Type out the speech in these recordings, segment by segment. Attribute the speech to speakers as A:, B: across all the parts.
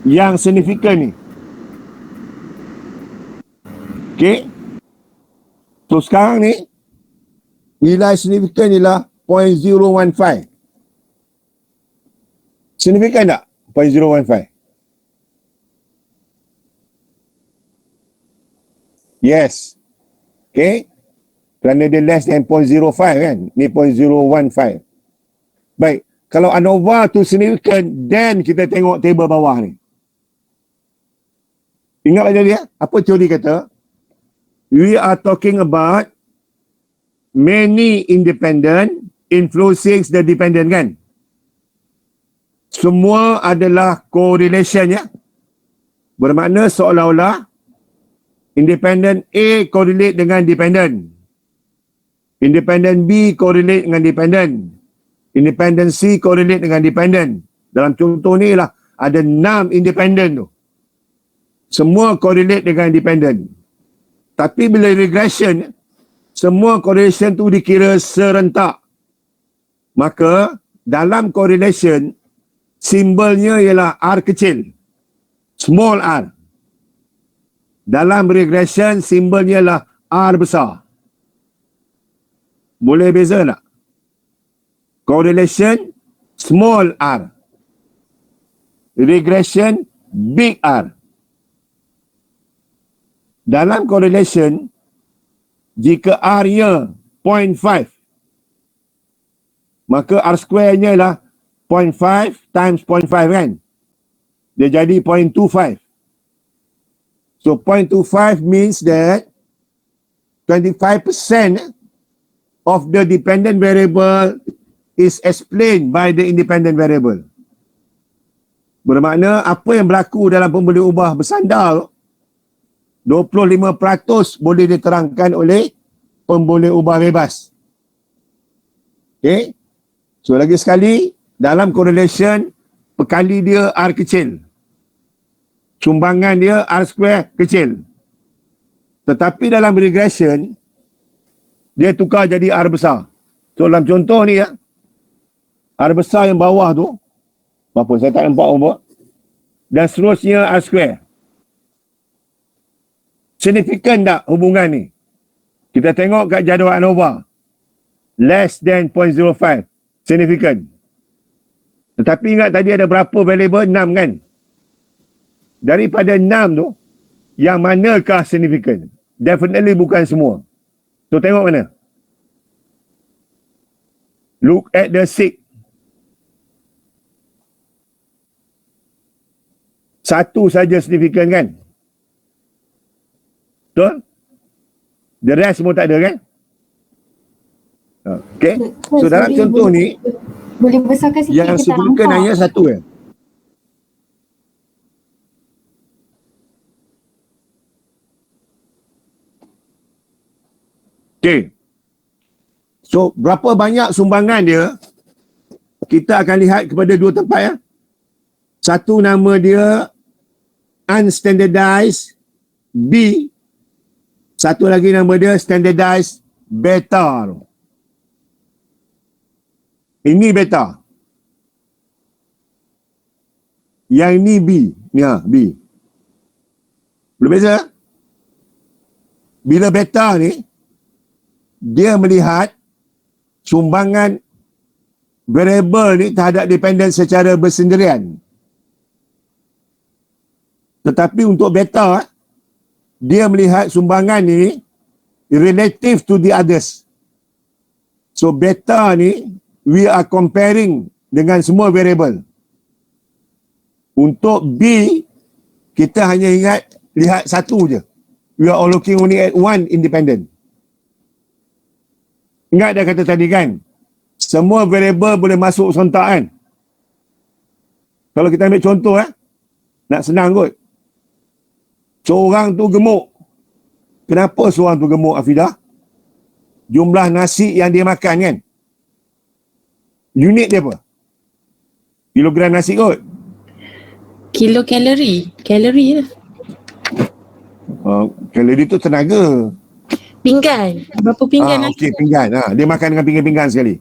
A: yang signifikan ni. Okey. So sekarang ni nilai signifikan ialah 0.015. Signifikan tak 0.015? Yes. Okay. Kerana dia less than 0.05 kan. Ni 0.015. Baik. Kalau ANOVA tu signifikan, then kita tengok table bawah ni. Ingat tadi ya? Apa teori kata? We are talking about many independent influencing the dependent kan? Semua adalah correlation ya. Bermakna seolah-olah independent A correlate dengan dependent. Independent B correlate dengan dependent. Independent C correlate dengan dependent. Dalam contoh ni lah ada 6 independent tu. Semua correlate dengan dependent. Tapi bila regression, semua correlation tu dikira serentak. Maka dalam correlation, simbolnya ialah R kecil. Small r. Dalam regression, simbolnya ialah R besar. Boleh beza tak? Correlation, small r. Regression, big R. Dalam correlation, jika R-nya 0.5, maka R square-nya ialah 0.5 times 0.5 kan? Dia jadi 0.25. So 0.25 means that 25% of the dependent variable is explained by the independent variable. Bermakna apa yang berlaku dalam pemboleh ubah bersandar 25% boleh diterangkan oleh pemboleh ubah bebas. Okay. So lagi sekali, dalam correlation, perkali dia R kecil. Sumbangan dia R square kecil. Tetapi dalam regression, dia tukar jadi R besar. So dalam contoh ni ya, R besar yang bawah tu, apa saya tak nampak apa, dan seterusnya R square. Signifikan tak hubungan ni? Kita tengok kat jadual ANOVA. Less than 0.05. Signifikan. Tetapi ingat tadi ada berapa variable? 6 kan? Daripada 6 tu, yang manakah signifikan? Definitely bukan semua. So tengok mana? Look at the 6. Satu saja signifikan kan? Betul? The rest semua tak ada kan? Okay. So dalam contoh ni,
B: boleh besarkan sikit
A: yang signifikan hanya satu kan? Okay. So berapa banyak sumbangan dia, kita akan lihat kepada dua tempat ya. Satu nama dia unstandardized B. Satu lagi nama dia standardized beta. Ini beta. Yang ini B. Ni ha, B. Boleh beza? Bila beta ni, dia melihat sumbangan variable ni terhadap dependent secara bersendirian. Tetapi untuk beta, dia melihat sumbangan ni relative to the others. So beta ni, we are comparing dengan semua variable. Untuk B, kita hanya lihat satu je. We are looking only at one independent. Ingat dia kata tadi kan, semua variable boleh masuk serentak kan? Kalau kita ambil contoh nak senang kot. Seorang tu gemuk. Kenapa seorang tu gemuk, Afidah? Jumlah nasi yang dia makan kan? Unit dia apa? Kilogram nasi kot.
C: Kilo kalori. Kalori lah.
A: Kalori tu tenaga.
C: Pinggan. Berapa pinggan nasi?
A: Okey, pinggan. Dia makan dengan pinggan-pinggan sekali.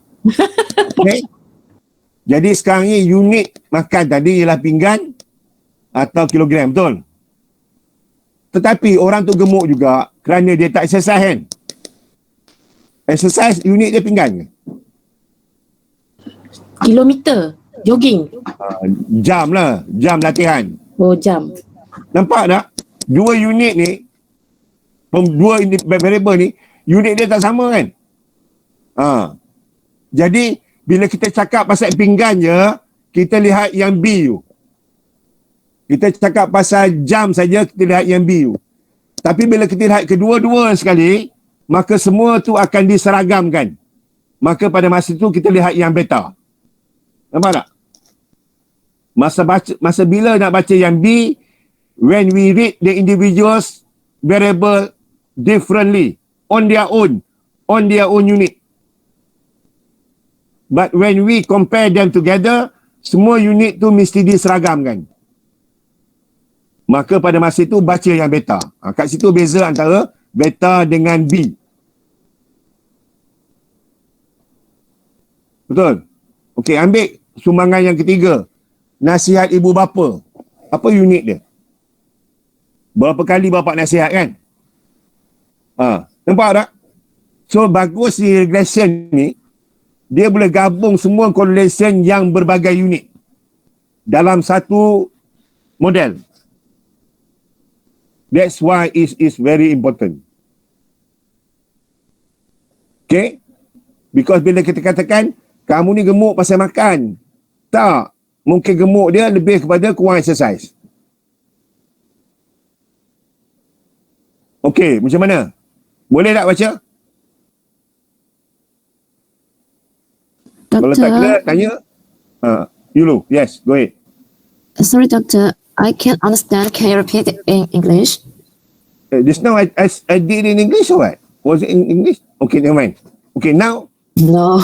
A: Okay. Jadi sekarang ni unit makan tadi ialah pinggan. atau kilogram, betul? Tetapi orang tu gemuk juga kerana dia tak exercise kan? Exercise unit dia pinggan ke?
C: Kilometer. Jogging.
A: Jam lah, jam latihan.
C: Oh, jam.
A: Nampak tak? Dua unit ni, dua variable ni, unit dia tak sama kan? Jadi, bila kita cakap pasal pinggan je, kita lihat yang B tu. Kita cakap pasal jam saja, kita lihat yang B tu. Tapi bila kita lihat kedua-dua sekali, maka semua tu akan diseragamkan. Maka pada masa tu kita lihat yang beta. Nampak tak? Masa bila nak baca yang B, when we read the individuals variable differently on their own unit. But when we compare them together, semua unit tu mesti diseragamkan. Maka pada masa itu baca yang beta. Kat situ beza antara beta dengan B. Betul? Okey, ambil sumbangan yang ketiga. Nasihat ibu bapa. Apa unit dia? Berapa kali bapa nasihat kan? Nampak tak? So, bagus di regression ni, dia boleh gabung semua correlation yang berbagai unit dalam satu model. That's why it is very important. Okay? Because bila kita katakan, kamu ni gemuk pasal makan. Tak. Mungkin gemuk dia lebih kepada kurang exercise. Okay, macam mana? Boleh tak baca? Kalau tak clear,
D: Doctor,
A: tanya. Yulu, yes, go ahead.
D: sorry, doctor, I can't understand. Can you repeat it in English?
A: Just now I did in English or what? Was it in English? Okay, never mind. Okay, now
D: No.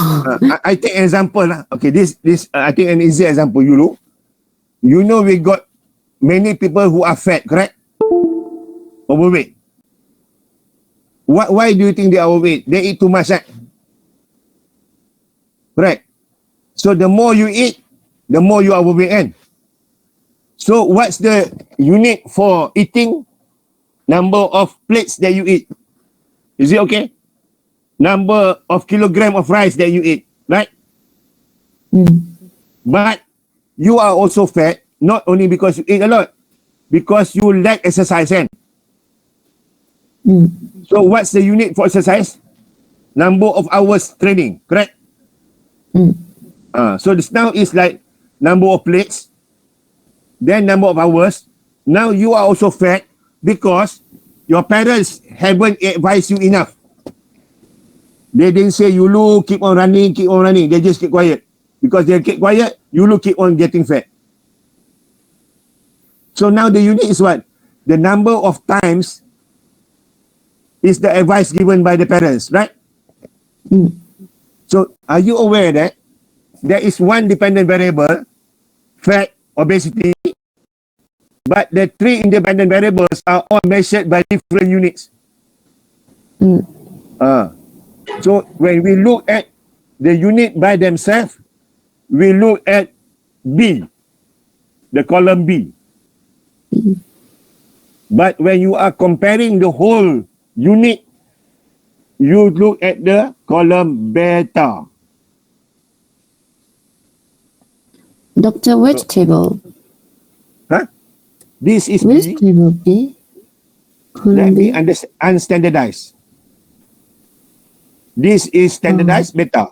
A: I take an example lah. Okay, this I think an easy example. Yulu, you know we got many people who are fat, correct? Overweight. Why do you think they are overweight? They eat too much, right? Correct. So the more you eat, the more you are overweight, kan? So what's the unit for eating? Number of plates that you eat. Is it okay? Number of kilogram of rice that you eat, right? But you are also fat, not only because you eat a lot, because you lack exercise, kan? So what's the unit for exercise? Number of hours training, correct? So this now is like number of plates, then number of hours. Now you are also fat because your parents haven't advised you enough. They didn't say, you look, keep on running. They just keep quiet. Because they keep quiet, you look, keep on getting fat. So now the unit is what? The number of times is the advice given by the parents, right? So are you aware that there is one dependent variable, fat, obesity, but the three independent variables are all measured by different units. So when we look at the unit by themselves, we look at B, the column B. But when you are comparing the whole unit, you look at the column beta.
D: Doctor, which table?
A: This is
D: Which
A: B.
D: table B?
A: Let
D: Column
A: me
D: B?
A: unstandardized. This is standardized beta.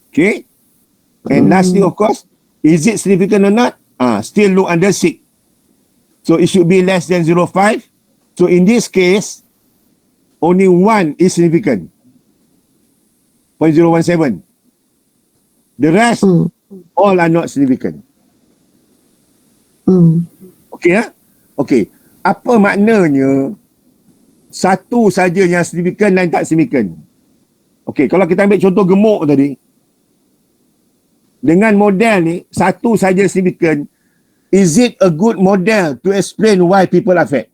A: Okay. And lastly, of course, is it significant or not? Still look under sig. So it should be less than 0.5. So in this case, only one is significant. 0.017. The rest, all are not significant. Okay, ya? Okay. Apa maknanya satu saja yang signifikan dan tak signifikan? Okay, kalau kita ambil contoh gemuk tadi, dengan model ni, satu saja signifikan, is it a good model to explain why people are fat?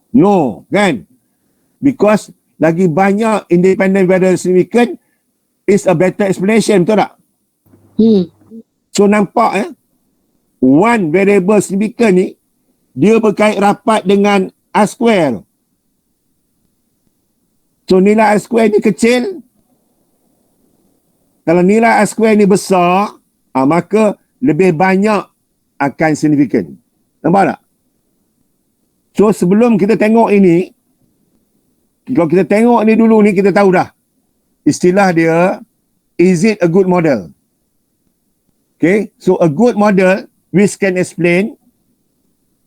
A: No, kan? Because lagi banyak independent variable signifikan, is a better explanation, betul tak? So nampak one variable significant ni dia berkait rapat dengan R square. So nilai R square ni kecil. Kalau nilai R square ni besar, maka lebih banyak akan signifikan. Nampak tak? So sebelum kita tengok ini, kalau kita tengok ni dulu ni, kita tahu dah istilah dia, is it a good model? Okay, so a good model which can explain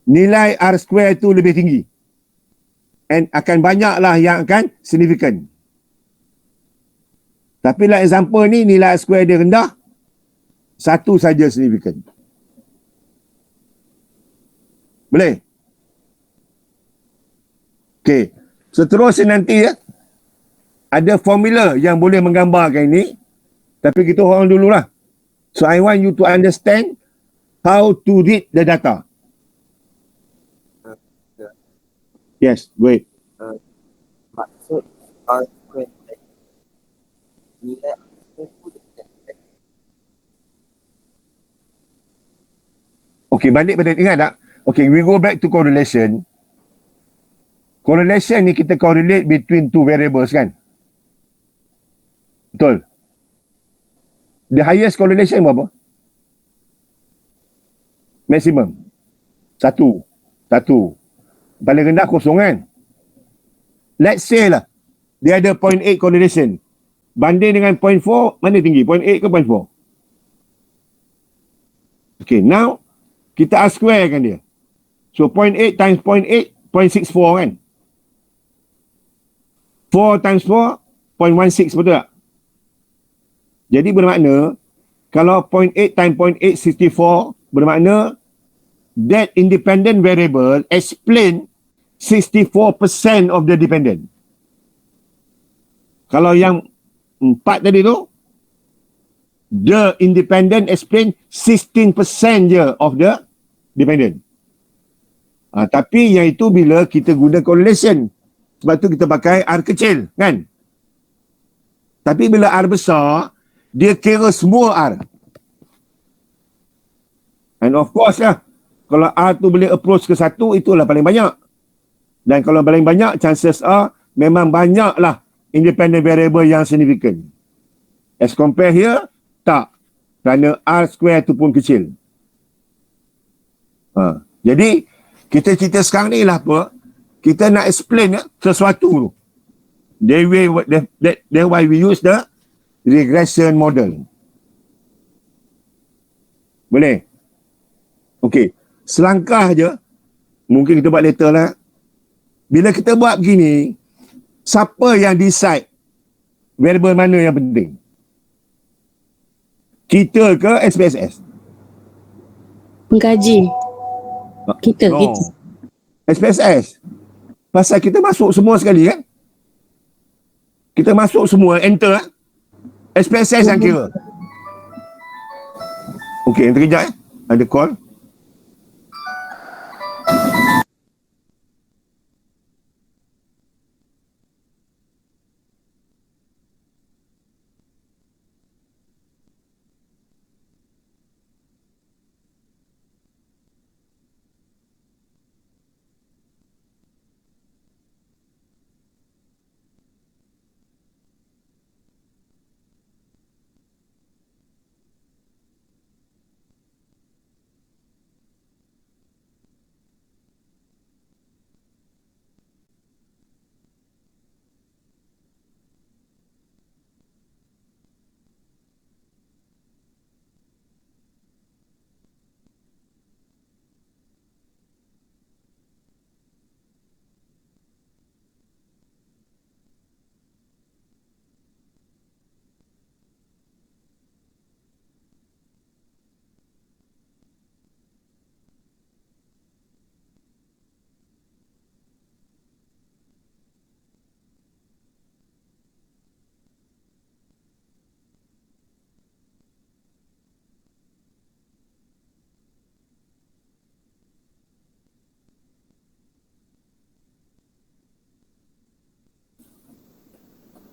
A: nilai R square tu lebih tinggi, and akan banyaklah yang akan signifikan. Tapi lah example ni, nilai R square dia rendah, satu saja signifikan. Boleh? Okay, seterusnya nanti ada formula yang boleh menggambarkan ini, tapi kita orang dululah. So I want you to understand how to read the data. Yes, wait.
E: Maksud R square nilai R square tu dekat.
A: Okay, balik pada ingat tak? Okay, we go back to correlation. Correlation ni kita correlate between two variables kan? Betul? The highest correlation berapa? Maximum. Satu. Paling rendah kosong kan? Let's say lah, dia ada 0.8 correlation. Banding dengan 0.4, mana tinggi? 0.8 ke 0.4? Okay, now, kita R square kan dia. So, 0.8 times 0.8, 0.64 kan? 4 times 4, 0.16, betul tak? Jadi bermakna, kalau 0.8 times 0.8, 64, bermakna, that independent variable explain 64% of the dependent. Kalau yang 4 tadi tu, the independent explain 16% je of the dependent. Tapi yang itu bila kita guna correlation. Sebab tu kita pakai R kecil, kan? Tapi bila R besar, dia kira semua R. And of course lah, kalau R tu boleh approach ke 1, itulah paling banyak. Dan kalau paling banyak, chances are memang banyaklah independent variable yang significant. As compare here, tak. Kerana R square tu pun kecil. Jadi, kita cerita sekarang ni lah apa? Kita nak explain sesuatu tu. That's why we use the regression model. Boleh? Okay. Selangkah je, mungkin kita buat later lah. Bila kita buat begini, siapa yang decide variable mana yang penting? Kita ke SPSS?
C: Pengkaji. Kita.
A: SPSS. Pasal kita masuk semua sekali kan? Kita masuk semua, enter. SPSS yang kira. Okay, nanti kejap ada call.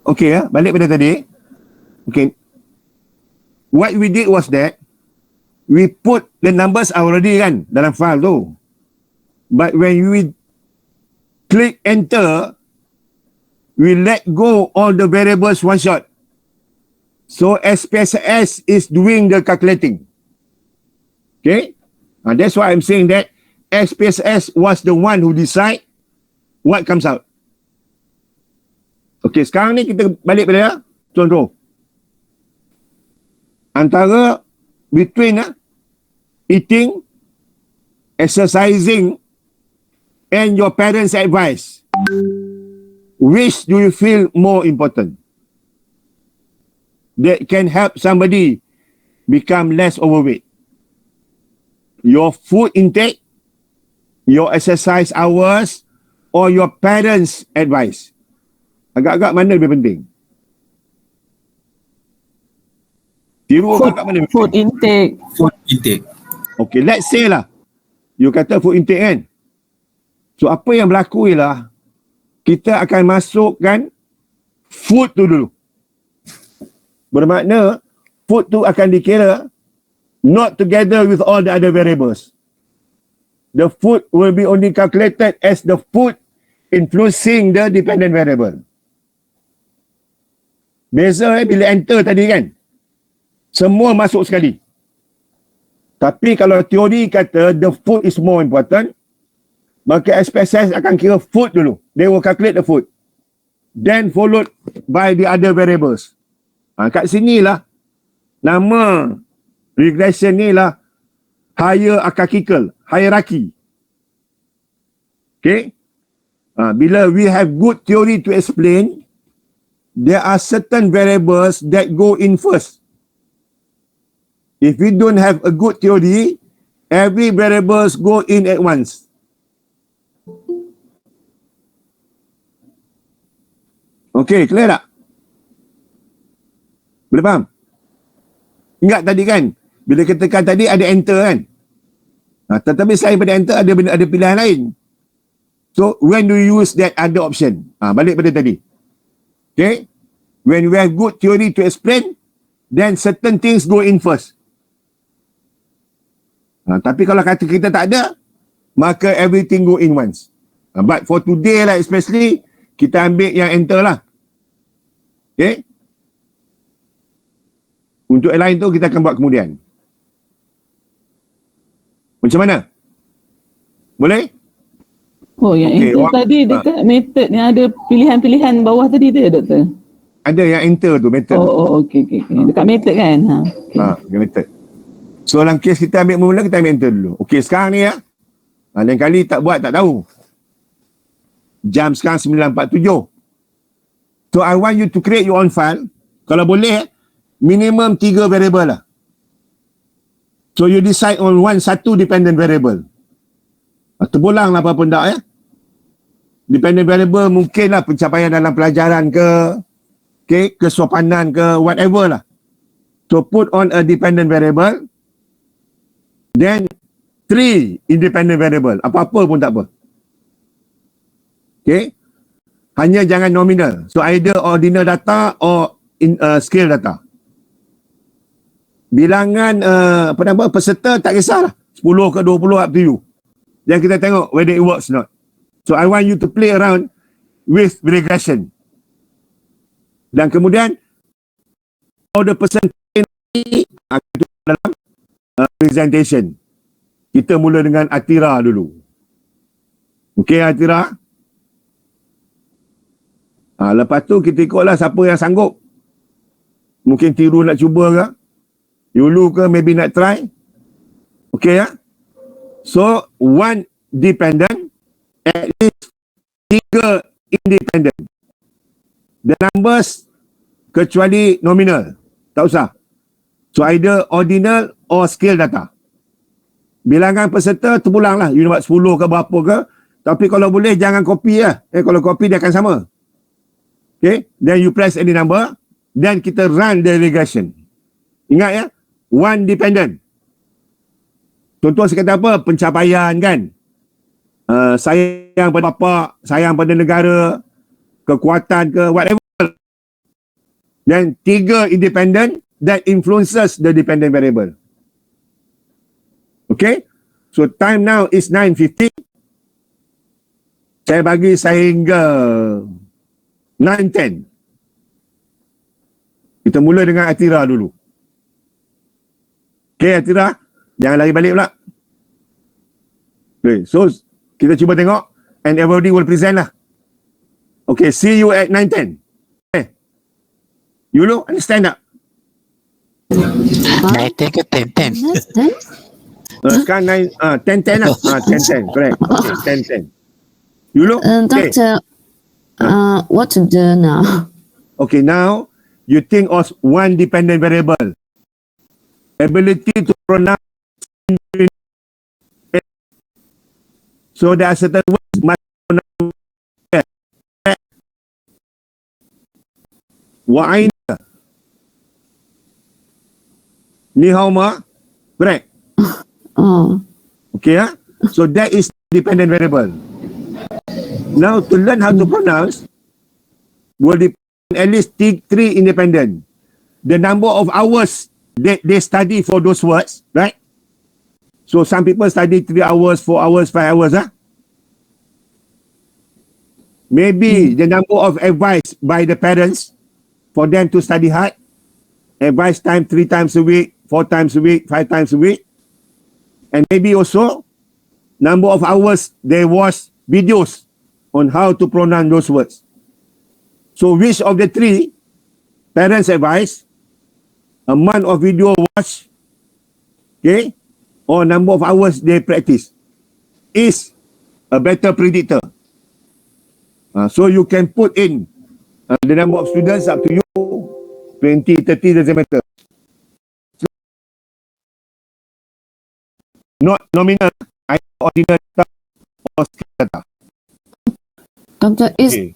A: Okey balik pada tadi. Okay. What we did was that we put the numbers already kan dalam file tu. But when we click enter, we let go all the variables one shot. So SPSS is doing the calculating. Okay. That's why I'm saying that SPSS was the one who decide what comes out. Okay, sekarang ni kita balik pada contoh. Antara between eating, exercising, and your parents' advice, which do you feel more important? That can help somebody become less overweight. Your food intake, your exercise hours, or your parents' advice? Agak-agak mana lebih penting? Tiru agak mana?
C: Food intake.
F: Food intake.
A: Okay, let's say lah. You kata food intake kan? So, apa yang berlaku ialah kita akan masukkan food tu dulu. Bermakna, food tu akan dikira not together with all the other variables. The food will be only calculated as the food influencing the dependent variable. Beza bila enter tadi kan? Semua masuk sekali. Tapi kalau teori kata the food is more important, maka SPSS akan kira food dulu. They will calculate the food. Then followed by the other variables. Kat sinilah nama regression ni lah hierarchy. Okay. Bila we have good theory to explain, there are certain variables that go in first. If we don't have a good theory, every variables go in at once. Okay, clear tak? Boleh faham? Ingat tadi kan, bila kita tekan tadi ada enter kan? Tetapi selain pada enter ada pilihan lain. So, when do you use that other option? Balik pada tadi. Okay? When we have good theory to explain, then certain things go in first. Tapi kalau kata kita tak ada, maka everything go in once. But for today lah especially, kita ambil yang enter lah. Okay? Untuk yang lain tu kita akan buat kemudian. Macam mana? Boleh?
C: Oh, yang
A: Okey,
C: enter tadi dekat method yang ada pilihan-pilihan bawah tadi tu, doktor?
A: Ada yang enter tu, method.
C: Okey. Dekat method kan?
A: Dekat method. So dalam kes kita ambil mula, kita ambil enter dulu. Okey, sekarang ni ya. Lain kali tak buat, tak tahu. Jam sekarang 9.47. So I want you to create your own file. Kalau boleh, minimum 3 variable lah. So you decide on satu dependent variable. Terpulang lah apa pun tak ya. Dependent variable mungkin lah pencapaian dalam pelajaran ke, okay, kesopanan ke, whatever lah. So put on a dependent variable. Then 3 independent variable. Apa-apa pun tak apa. Okay. Hanya jangan nominal. So either ordinal data or scale data. Bilangan peserta tak kisahlah. 10 ke 20 up to you. Dan kita tengok whether it works or not. So I want you to play around with regression. Dan kemudian all the percentage dalam presentation. Kita mula dengan Atira dulu. Okey Atira. Lepas tu kita ikutlah siapa yang sanggup. Mungkin tiru nak cuba ke. Yulu ke maybe nak try. Okey ya. So, 1 dependent, at least 3 independent. The numbers kecuali nominal. Tak usah. So, either ordinal or scale data. Bilangan peserta terpulanglah. You buat 10 ke berapa ke. Tapi kalau boleh jangan copy lah. Kalau copy dia akan sama. Okay. Then you press any number. Then kita run the regression. Ingat ya. 1 dependent. Contoh saya kata apa? Pencapaian kan. Sayang pada bapak, sayang pada negara, kekuatan ke, whatever. Dan 3 independent that influences the dependent variable. Okay? So time now is 9:50. Saya bagi sehingga 9:10. Kita mula dengan Atira dulu. Okay, Atira. Jangan lari balik pula. Okay, so kita cuba tengok and everybody will present lah. Okay, see you at 9:10. Okay. You know, understand tak?
F: 9:10 ke 10:10?
D: Understand?
A: Sekarang 10:10 lah. 10:10, correct. Okay, 10:10. You know? Okay.
D: Doctor, what to do now?
A: Okay, now you think of one dependent variable. Ability to pronounce. So there are certain words must pronounce. Wa'ain. Ni hao ma. Correct.
D: Oh,
A: Okay, so that is dependent variable. Now to learn how to pronounce will depend at least 3 independent. The number of hours they study for those words, right? So some people study 3 hours, 4 hours, 5 hours, Maybe the number of advice by the parents for them to study hard. Advice time 3 times a week, 4 times a week, 5 times a week. And maybe also number of hours they watch videos on how to pronounce those words. So which of the 3 parents advice, amount of video watch, okay, or number of hours they practice is a better predictor. So you can put in the number of students up to you, 20, 30 doesn't matter. Not nominal, either ordinal data or skill data.
D: Doctor, is
A: Okay.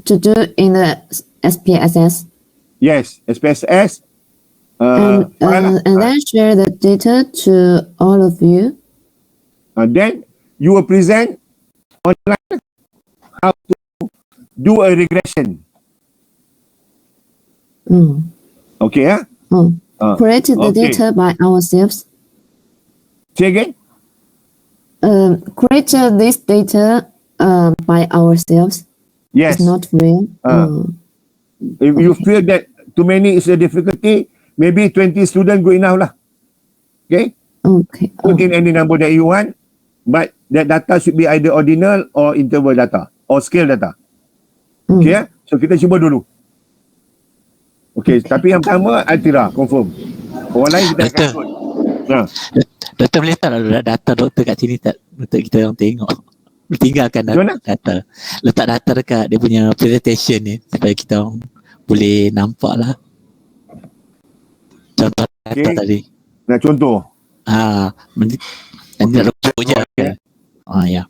D: to do in the SPSS
A: Yes, SPSS.
D: and then share the data to all of you.
A: Then you will present online how to do a regression. Okay,
D: Create the
A: okay.
D: data by ourselves.
A: Say again?
D: Create this data by ourselves.
A: Yes.
D: It's not real.
A: If you feel that too many is a difficulty, maybe 20 students good enough lah. Okay?
D: Okay.
A: Put in any number that you want, but that data should be either ordinal or interval data or scale data. Okay, so kita cuba dulu. Okay, tapi yang pertama Altira, confirm. Orang lain kita akan
F: Betul.
A: ikut.
F: Doktor boleh letak data doktor kat sini tak? Untuk kita orang tengok. Tinggalkan
A: Macam mana?
F: data. Letak data dekat dia punya presentation ni supaya kita orang boleh nampak lah. Contoh data
A: Okay.
F: tadi.
A: Nah, contoh.
F: Nanti nak letak je.
A: Okay.
F: Ya.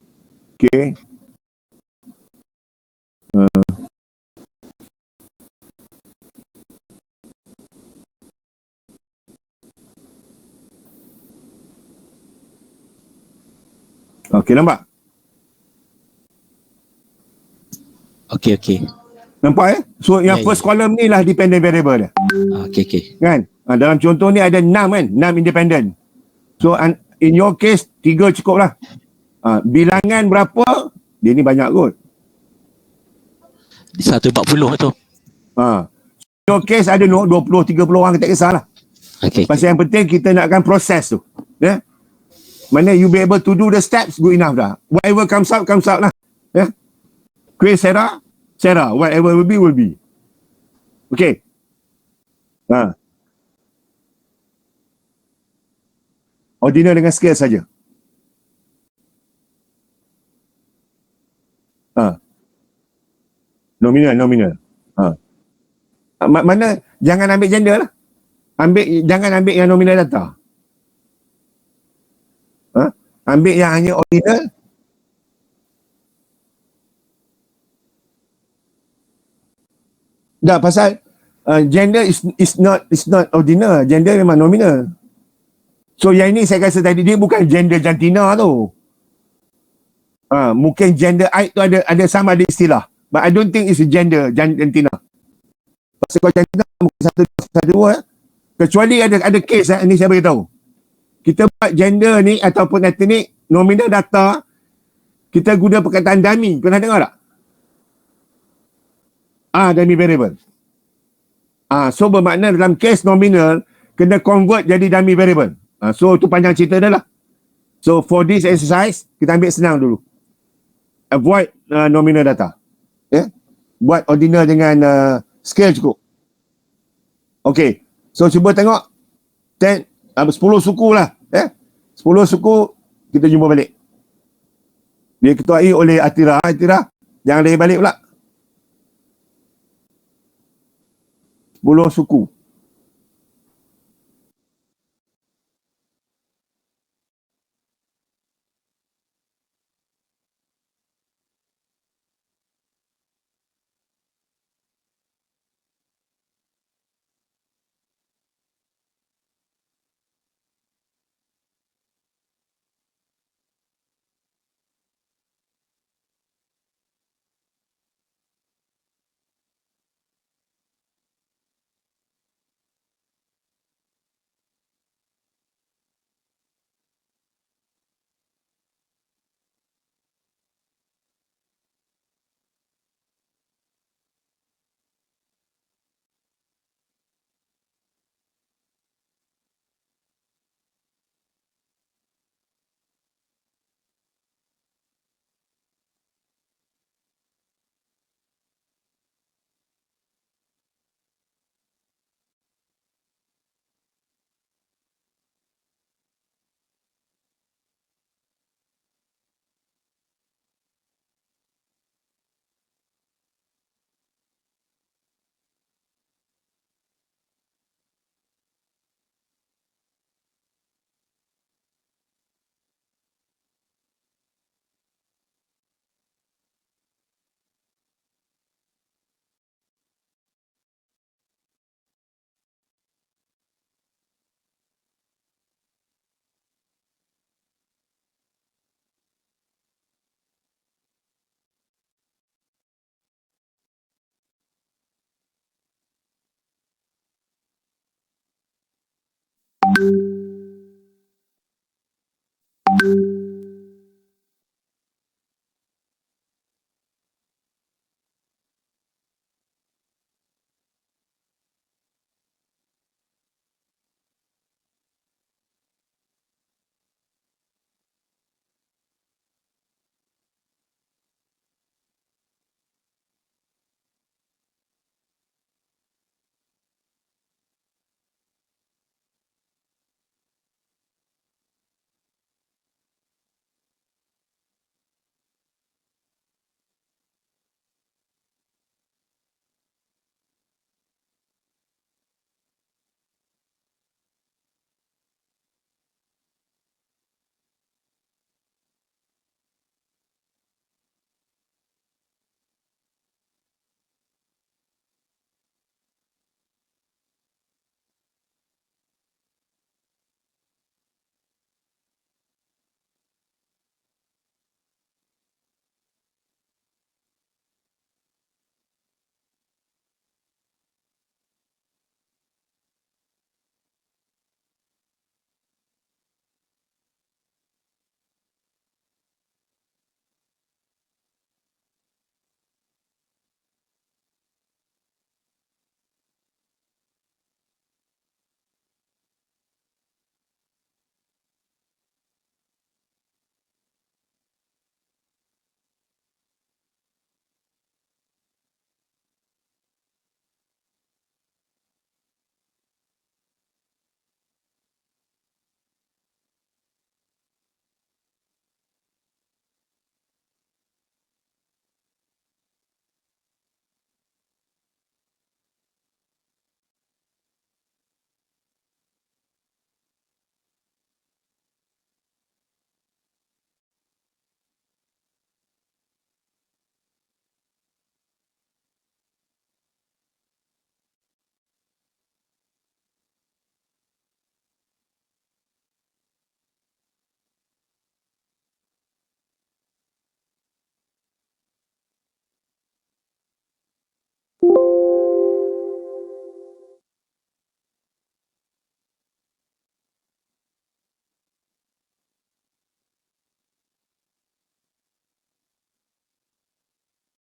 A: Okay. Okay, nampak?
F: Okey.
A: Nampak So yang
F: Ya,
A: first column ni lah dependent variable dia.
F: Okey.
A: Kan? Dalam contoh ni ada 6 kan? 6 independent. So in your case 3 cukup lah. Bilangan berapa? Dia ni banyak kot.
F: 140 tu.
A: In your case ada 20-30 orang, tak kisahlah.
F: Okey.
A: Pasal yang penting kita nakkan proses tu. Ya? Mana you be able to do the steps, good enough dah. Whatever comes out lah. Ya? Quiz Sarah. Whatever will be. Okay. Ordinal dengan scale saja. Nominal. Mana jangan ambil gender lah. Jangan ambil yang nominal data. Ambil yang hanya ordinal. Dah pasal gender is not ordinal. Gender memang nominal. So yang ini saya rasa tadi dia bukan gender jantina tu. Mungkin gender aid tu ada sama ada istilah. But I don't think it's a gender jantina. Bahasa Kuantitatif muka 1, 2, 1, 2. Kecuali ada kes, ni saya beritahu. Kita buat gender ni ataupun ethnic nominal data, kita guna perkataan dummy. Pernah dengar tak? Dummy variable. So bermakna dalam kes nominal, kena convert jadi dummy variable. So tu panjang cerita dah lah. So for this exercise, kita ambil senang dulu. Avoid nominal data. Buat ordinal dengan scale cukup. Okay. So cuba tengok 10 suku lah. 10 suku kita jumpa balik. Dia ketuai oleh Atira. Jangan lari balik pula. 10 suku.